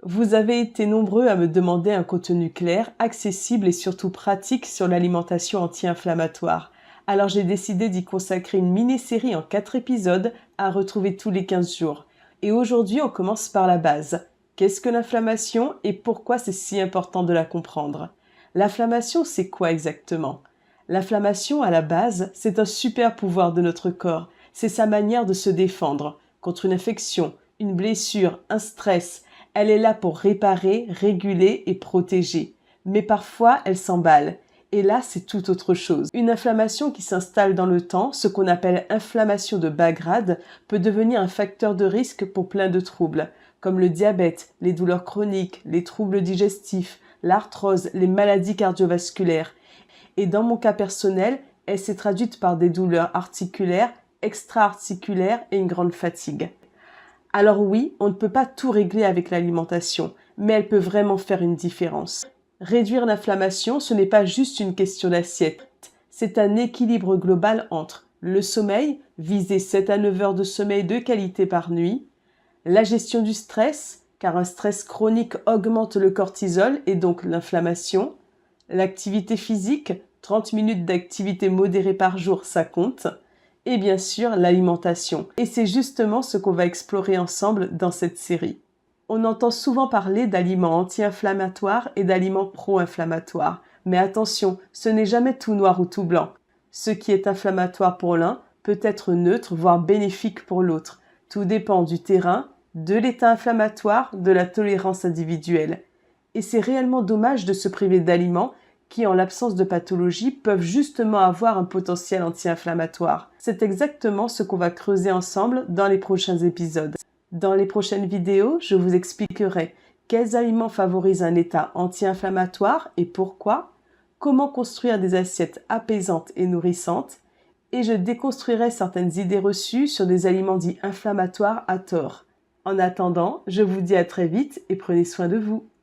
Vous avez été nombreux à me demander un contenu clair, accessible et surtout pratique sur l'alimentation anti-inflammatoire. Alors j'ai décidé d'y consacrer une mini-série en 4 épisodes à retrouver tous les 15 jours. Et aujourd'hui, on commence par la base. Qu'est-ce que l'inflammation et pourquoi c'est si important de la comprendre? L'inflammation, c'est quoi exactement? L'inflammation, à la base, c'est un super pouvoir de notre corps. C'est sa manière de se défendre contre une infection, une blessure, un stress. Elle est là pour réparer, réguler et protéger. Mais parfois, elle s'emballe. Et là, c'est tout autre chose. Une inflammation qui s'installe dans le temps, ce qu'on appelle inflammation de bas grade, peut devenir un facteur de risque pour plein de troubles, comme le diabète, les douleurs chroniques, les troubles digestifs, l'arthrose, les maladies cardiovasculaires. Et dans mon cas personnel, elle s'est traduite par des douleurs articulaires, extra-articulaires et une grande fatigue. Alors oui, on ne peut pas tout régler avec l'alimentation, mais elle peut vraiment faire une différence. Réduire l'inflammation, ce n'est pas juste une question d'assiette, c'est un équilibre global entre le sommeil, viser 7 à 9 heures de sommeil de qualité par nuit, la gestion du stress, car un stress chronique augmente le cortisol et donc l'inflammation, l'activité physique, 30 minutes d'activité modérée par jour, ça compte, et bien sûr l'alimentation. Et c'est justement ce qu'on va explorer ensemble dans cette série. On entend souvent parler d'aliments anti-inflammatoires et d'aliments pro-inflammatoires. Mais attention, ce n'est jamais tout noir ou tout blanc. Ce qui est inflammatoire pour l'un peut être neutre, voire bénéfique pour l'autre. Tout dépend du terrain, de l'état inflammatoire, de la tolérance individuelle. Et c'est réellement dommage de se priver d'aliments qui, en l'absence de pathologie, peuvent justement avoir un potentiel anti-inflammatoire. C'est exactement ce qu'on va creuser ensemble dans les prochains épisodes. Dans les prochaines vidéos, je vous expliquerai quels aliments favorisent un état anti-inflammatoire et pourquoi, comment construire des assiettes apaisantes et nourrissantes, et je déconstruirai certaines idées reçues sur des aliments dits inflammatoires à tort. En attendant, je vous dis à très vite et prenez soin de vous.